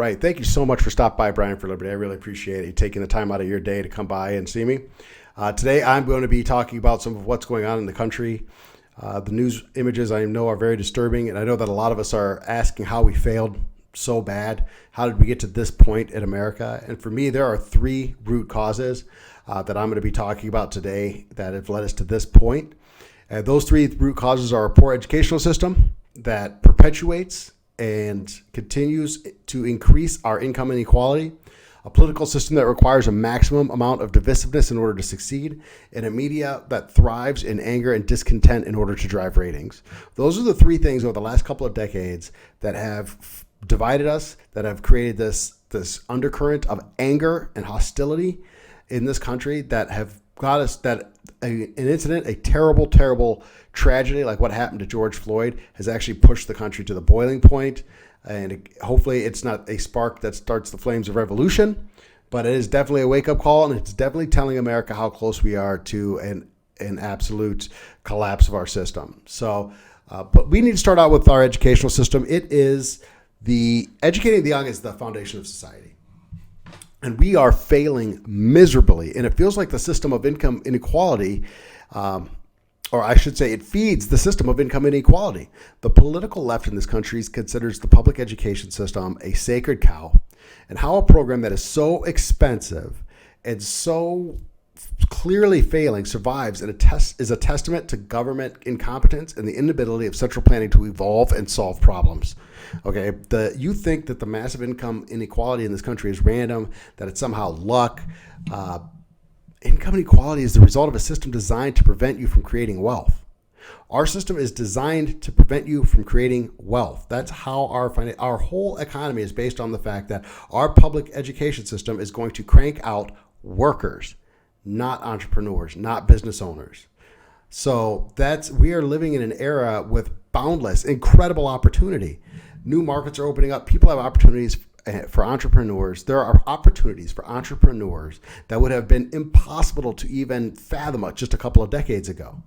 right. Thank you so much for stopping by, Brian for Liberty. I really appreciate you taking the time out of your day to come by and see me. Today, I'm going to be talking about some of what's going on in the country. The news images I know are very disturbing, and I know that a lot of us are asking how we failed so bad. How did we get to this point in America? And for me, there are three root causes that I'm going to be talking about today that have led us to this point. Those three root causes are a poor educational system that perpetuates and continues to increase our income inequality, a political system that requires a maximum amount of divisiveness in order to succeed, and a media that thrives in anger and discontent in order to drive ratings. Those are the three things over the last couple of decades that have divided us, that have created this undercurrent of anger and hostility in this country that have got us that an incident, a terrible, terrible tragedy like what happened to George Floyd has actually pushed the country to the boiling point. And hopefully it's not a spark that starts the flames of revolution, but it is definitely a wake-up call, and it's definitely telling America how close we are to an absolute collapse of our system. So, but we need to start out with our educational system. It is educating the young is the foundation of society. And we are failing miserably. And it feels like the system of income inequality, or I should say it feeds the system of income inequality. The political left in this country considers the public education system a sacred cow, and how a program that is so expensive and so clearly failing survives is a testament to government incompetence and the inability of central planning to evolve and solve problems. Okay, you think that the massive income inequality in this country is random, that it's somehow luck. Income inequality is the result of a system designed to prevent you from creating wealth. Our system is designed to prevent you from creating wealth. That's how our whole economy is based on the fact that our public education system is going to crank out workers, not entrepreneurs, not business owners. So we are living in an era with boundless, incredible opportunity. New markets are opening up. People have opportunities for entrepreneurs. There are opportunities for entrepreneurs that would have been impossible to even fathom just a couple of decades ago.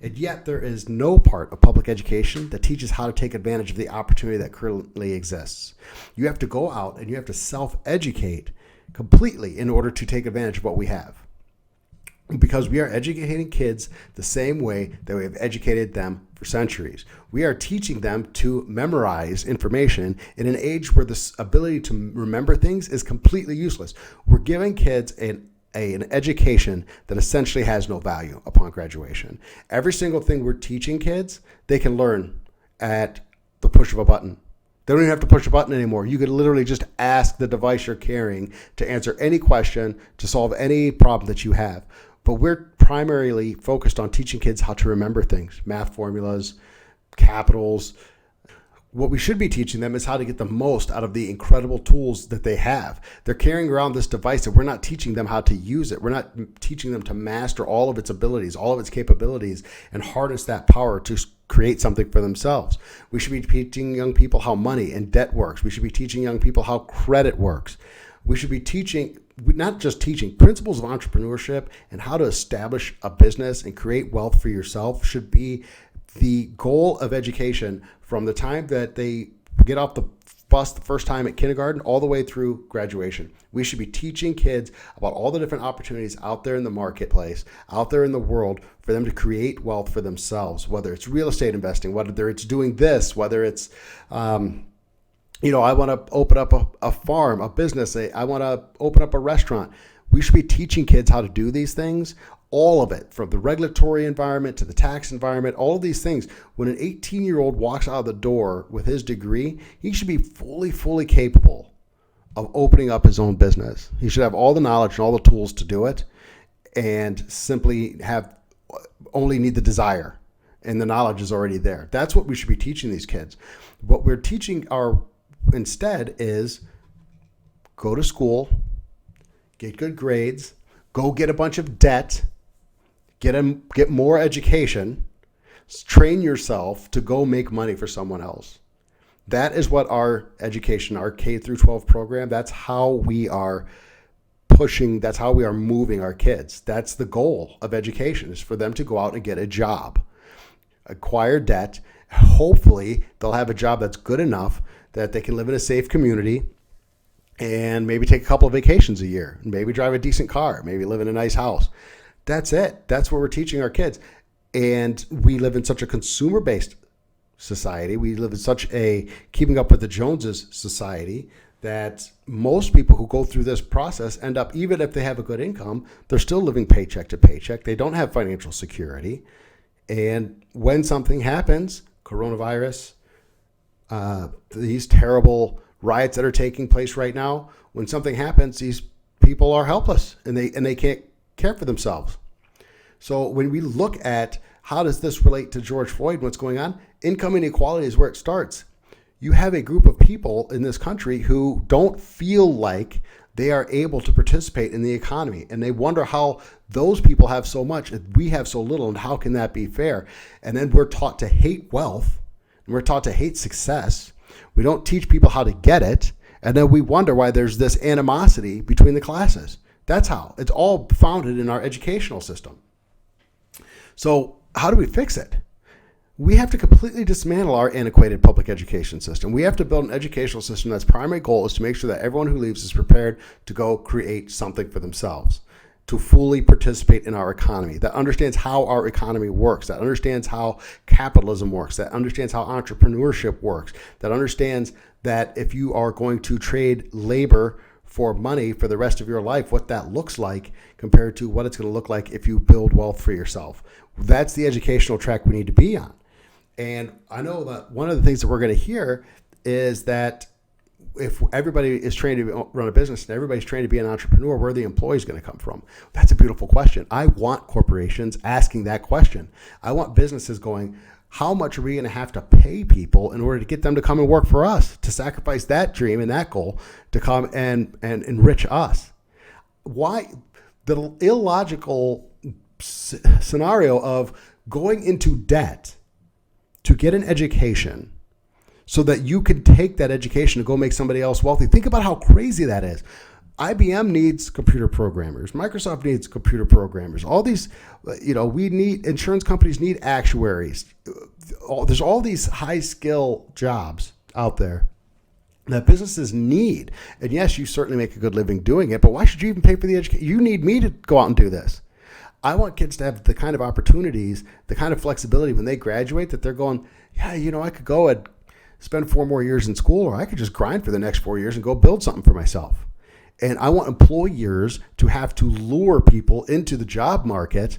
And yet there is no part of public education that teaches how to take advantage of the opportunity that currently exists. You have to go out and you have to self-educate completely in order to take advantage of what we have. Because we are educating kids the same way that we have educated them for centuries. We are teaching them to memorize information in an age where this ability to remember things is completely useless. We're giving kids an education that essentially has no value upon graduation. Every single thing we're teaching kids, they can learn at the push of a button. They don't even have to push a button anymore. You could literally just ask the device you're carrying to answer any question, to solve any problem that you have. But we're primarily focused on teaching kids how to remember things, math formulas, capitals. What we should be teaching them is how to get the most out of the incredible tools that they have. They're carrying around this device and we're not teaching them how to use it. We're not teaching them to master all of its abilities, all of its capabilities, and harness that power to create something for themselves. We should be teaching young people how money and debt works. We should be teaching young people how credit works. We should be not just teaching principles of entrepreneurship and how to establish a business and create wealth for yourself should be the goal of education from the time that they get off the bus the first time at kindergarten all the way through graduation. We should be teaching kids about all the different opportunities out there in the marketplace, out there in the world for them to create wealth for themselves, whether it's real estate investing, whether it's doing this, whether it's I want to open up a farm, a business. I want to open up a restaurant. We should be teaching kids how to do these things, all of it, from the regulatory environment to the tax environment, all of these things. When an 18-year-old walks out of the door with his degree, he should be fully capable of opening up his own business. He should have all the knowledge and all the tools to do it, and simply only need the desire, and the knowledge is already there. That's what we should be teaching these kids. What we're teaching instead is go to school, get good grades, go get a bunch of debt, get more education, train yourself to go make money for someone else. That is what our education, our K through 12 program, that's how we are pushing, that's how we are moving our kids. That's the goal of education, is for them to go out and get a job, acquire debt. Hopefully they'll have a job that's good enough that they can live in a safe community, and maybe take a couple of vacations a year, maybe drive a decent car, maybe live in a nice house. That's it. That's what we're teaching our kids. And we live in such a consumer-based society. We live in such a keeping up with the Joneses society that most people who go through this process end up, even if they have a good income, they're still living paycheck to paycheck. They don't have financial security. And when something happens, coronavirus, these terrible riots that are taking place right now, when something happens, these people are helpless and they can't care for themselves. So when we look at how does this relate to George Floyd and what's going on, income inequality is where it starts. You have a group of people in this country who don't feel like they are able to participate in the economy. And they wonder how those people have so much and we have so little, and how can that be fair? And then we're taught to hate wealth, and we're taught to hate success. We don't teach people how to get it. And then we wonder why there's this animosity between the classes. That's how. It's all founded in our educational system. So how do we fix it? We have to completely dismantle our antiquated public education system. We have to build an educational system that's primary goal is to make sure that everyone who leaves is prepared to go create something for themselves, to fully participate in our economy, that understands how our economy works, that understands how capitalism works, that understands how entrepreneurship works, that understands that if you are going to trade labor for money for the rest of your life, what that looks like compared to what it's going to look like if you build wealth for yourself. That's the educational track we need to be on. And I know that one of the things that we're going to hear is that if everybody is trained to run a business and everybody's trained to be an entrepreneur, where are the employees going to come from? That's a beautiful question. I want corporations asking that question. I want businesses going, how much are we going to have to pay people in order to get them to come and work for us, to sacrifice that dream and that goal to come and enrich us? Why the illogical scenario of going into debt to get an education so that you can take that education to go make somebody else wealthy? Think about how crazy that is. IBM needs computer programmers. Microsoft needs computer programmers. All these, we need, insurance companies need actuaries. There's all these high skill jobs out there that businesses need. And yes, you certainly make a good living doing it, but why should you even pay for the education? You need me to go out and do this. I want kids to have the kind of opportunities, the kind of flexibility when they graduate that they're going, yeah, I could go and spend 4 more years in school, or I could just grind for the next 4 years and go build something for myself. And I want employers to have to lure people into the job market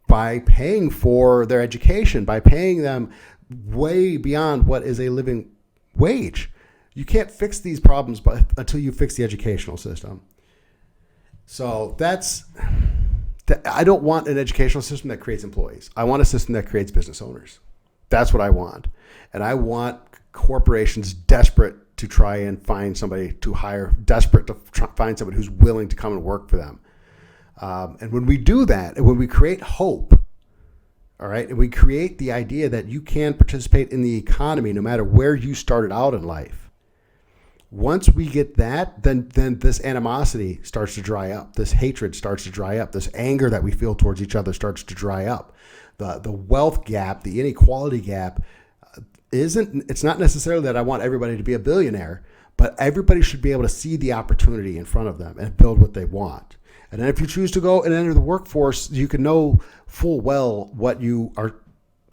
by paying for their education, by paying them way beyond what is a living wage. You can't fix these problems until you fix the educational system. So I don't want an educational system that creates employees. I want a system that creates business owners. That's what I want. And I want corporations desperate to try and find somebody to hire, desperate to find somebody who's willing to come and work for them. And when we do that, and when we create hope, all right, and we create the idea that you can participate in the economy no matter where you started out in life, once we get that, then this animosity starts to dry up. This hatred starts to dry up. This anger that we feel towards each other starts to dry up. The wealth gap, the inequality gap, it's not necessarily that I want everybody to be a billionaire, but everybody should be able to see the opportunity in front of them and build what they want. And then if you choose to go and enter the workforce, you can know full well what your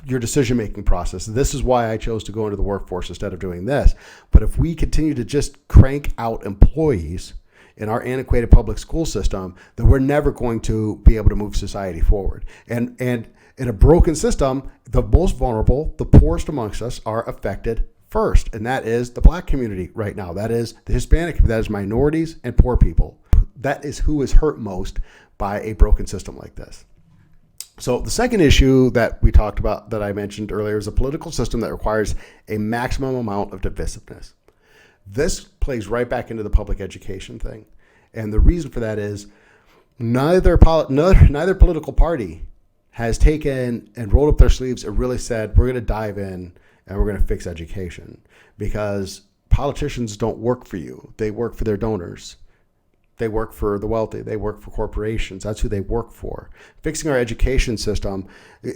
decision-making process. This is why I chose to go into the workforce instead of doing this. But if we continue to just crank out employees in our antiquated public school system, then we're never going to be able to move society forward. And in a broken system, the most vulnerable, the poorest amongst us are affected first. And that is the Black community right now. That is the Hispanic, that is minorities and poor people. That is who is hurt most by a broken system like this. So the second issue that we talked about, that I mentioned earlier, is a political system that requires a maximum amount of divisiveness. This plays right back into the public education thing. And the reason for that is neither political party has taken and rolled up their sleeves and really said, we're going to dive in and we're going to fix education. Because politicians don't work for you. They work for their donors. They work for the wealthy. They work for corporations. That's who they work for. Fixing our education system.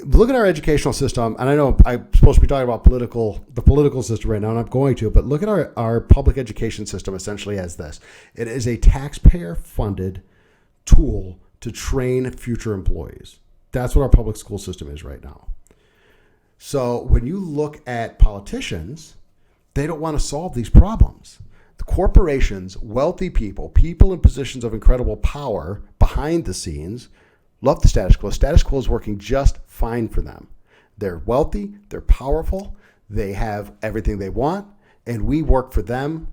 Look at our educational system. And I know I'm supposed to be talking about the political system right now, and I'm going to, but look at our public education system essentially as this. It is a taxpayer-funded tool to train future employees. That's what our public school system is right now. So when you look at politicians, they don't want to solve these problems. The corporations, wealthy people, people in positions of incredible power behind the scenes, love the status quo. Status quo is working just fine for them. They're wealthy, they're powerful, they have everything they want, and we work for them,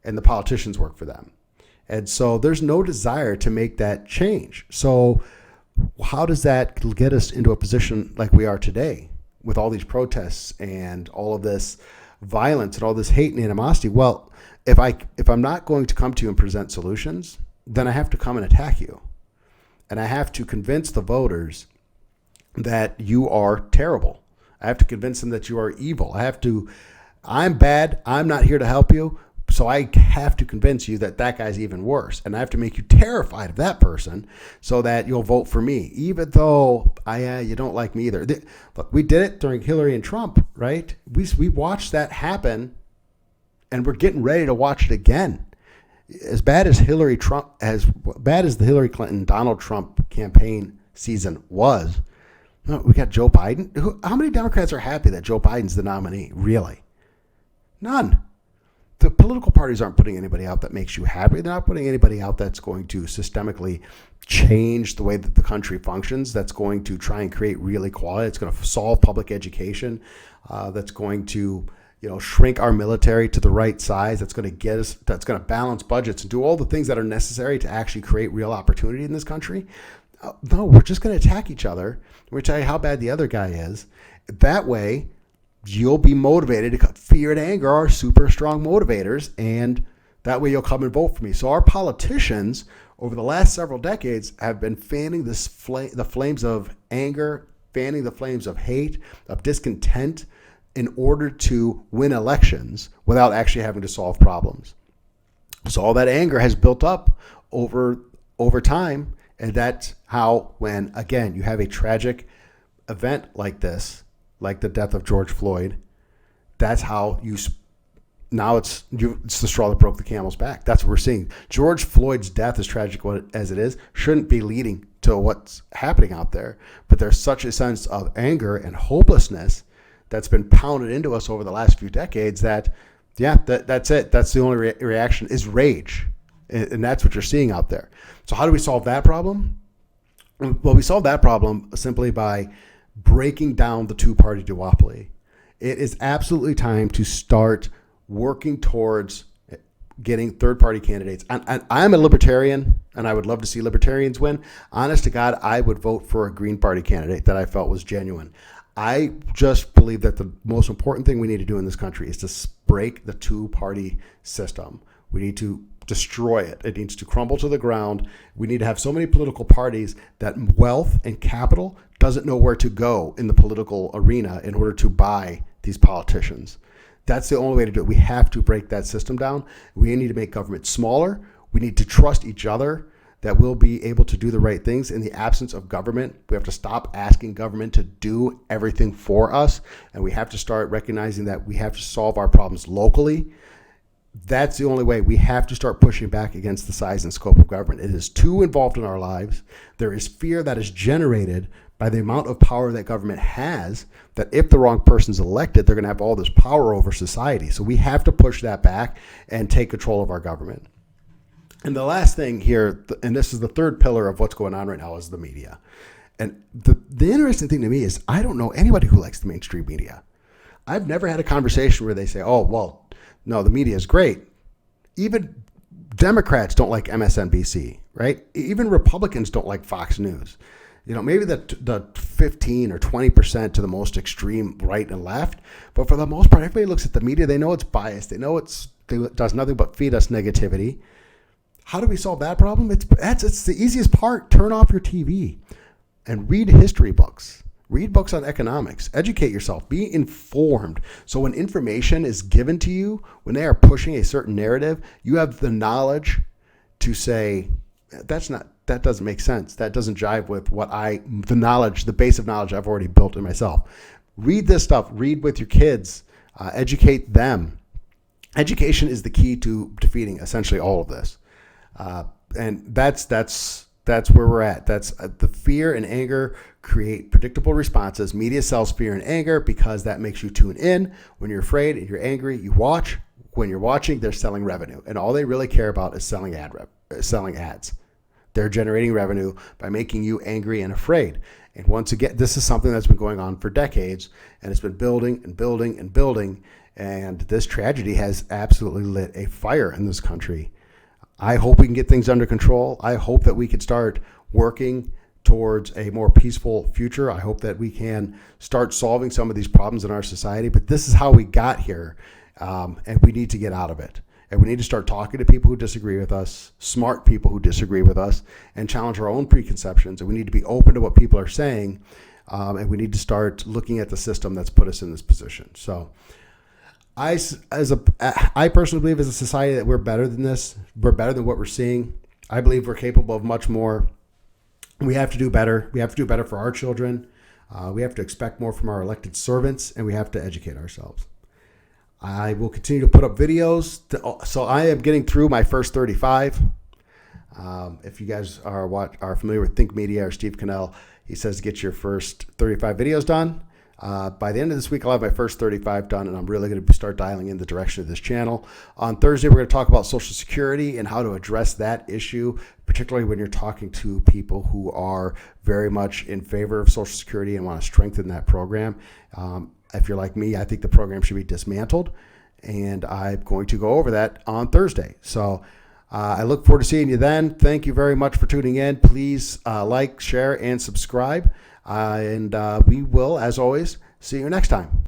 and the politicians work for them. And so there's no desire to make that change. So how does that get us into a position like we are today with all these protests and all of this violence and all this hate and animosity? Well, if I'm not going to come to you and present solutions, then I have to come and attack you. And I have to convince the voters that you are terrible. I have to convince them that you are evil. I'm bad. I'm not here to help you. So I have to convince you that that guy's even worse. And I have to make you terrified of that person so that you'll vote for me, even though you don't like me either. Look, we did it during Hillary and Trump, right? We watched that happen, and we're getting ready to watch it again. As bad as the Hillary Clinton, Donald Trump campaign season was, we got Joe Biden. How many Democrats are happy that Joe Biden's the nominee? Really? None. The political parties aren't putting anybody out that makes you happy. They're not putting anybody out that's going to systemically change the way that the country functions, that's going to try and create real equality, it's going to solve public education, that's going to shrink our military to the right size, that's going to balance budgets and do all the things that are necessary to actually create real opportunity in this country. No, we're just going to attack each other. We're going to tell you how bad the other guy is. That way, you'll be motivated. Fear and anger are super strong motivators, and that way you'll come and vote for me. So our politicians over the last several decades have been fanning the flames of anger, fanning the flames of hate, of discontent, in order to win elections without actually having to solve problems. So all that anger has built up over time, and that's how, when again you have a tragic event like this, like the death of George Floyd, that's how it's the straw that broke the camel's back. That's what we're seeing. George Floyd's death, as tragic as it is, shouldn't be leading to what's happening out there. But there's such a sense of anger and hopelessness that's been pounded into us over the last few decades that's it. That's the only reaction is rage. And that's what you're seeing out there. So how do we solve that problem? Well, we solve that problem simply by breaking down the two-party duopoly. It is absolutely time to start working towards getting third-party candidates. And I'm a libertarian, and I would love to see libertarians win. Honest to God, I would vote for a Green Party candidate that I felt was genuine. I just believe that the most important thing we need to do in this country is to break the two-party system. We need to destroy it. It needs to crumble to the ground. We need to have so many political parties that wealth and capital doesn't know where to go in the political arena in order to buy these politicians. That's the only way to do it. We have to break that system down. We need to make government smaller. We need to trust each other that we'll be able to do the right things in the absence of government. We have to stop asking government to do everything for us, and we have to start recognizing that we have to solve our problems locally. That's the only way. We have to start pushing back against the size and scope of government. It is too involved in our lives. There is fear that is generated by the amount of power that government has, that if the wrong person's elected, they're going to have all this power over society. So we have to push that back and take control of our government. And the last thing here, and this is the third pillar of what's going on right now, is the media. And the interesting thing to me is I don't know anybody who likes the mainstream media. I've never had a conversation where they say, oh, well, no, the media is great. Even Democrats don't like MSNBC, right? Even Republicans don't like Fox News. Maybe the 15 or 20% to the most extreme right and left. But for the most part, everybody looks at the media. They know it's biased. They know it does nothing but feed us negativity. How do we solve that problem? It's the easiest part. Turn off your TV and read history books. Read books on economics. Educate yourself. Be informed. So when information is given to you, when they are pushing a certain narrative, you have the knowledge to say, that doesn't make sense. That doesn't jive with the base of knowledge I've already built in myself. Read this stuff. Read with your kids. Educate them. Education is the key to defeating essentially all of this. And that's where we're at. That's the fear and anger create predictable responses. Media sells fear and anger because that makes you tune in. When you're afraid and you're angry, you watch. When you're watching, they're selling revenue, and all they really care about is selling ads. They're generating revenue by making you angry and afraid. And once again, this is something that's been going on for decades, and it's been building and building and building. And this tragedy has absolutely lit a fire in this country. I hope we can get things under control. I hope that we can start working towards a more peaceful future. I hope that we can start solving some of these problems in our society. But this is how we got here, and we need to get out of it. And we need to start talking to people who disagree with us, smart people who disagree with us, and challenge our own preconceptions. And we need to be open to what people are saying, and we need to start looking at the system that's put us in this position. So I personally believe as a society that we're better than this. We're better than what we're seeing. I believe we're capable of much more. We have to do better. We have to do better for our children. We have to expect more from our elected servants, and we have to educate ourselves. I will continue to put up videos. So I am getting through my first 35. If you guys are familiar with Think Media or Steve Cannell, he says get your first 35 videos done. By the end of this week, I'll have my first 35 done, and I'm really going to start dialing in the direction of this channel. On Thursday, we're going to talk about Social Security and how to address that issue, particularly when you're talking to people who are very much in favor of Social Security and want to strengthen that program. If you're like me, I think the program should be dismantled, and I'm going to go over that on Thursday. So I look forward to seeing you then. Thank you very much for tuning in. Please like, share, and subscribe. And we will, as always, see you next time.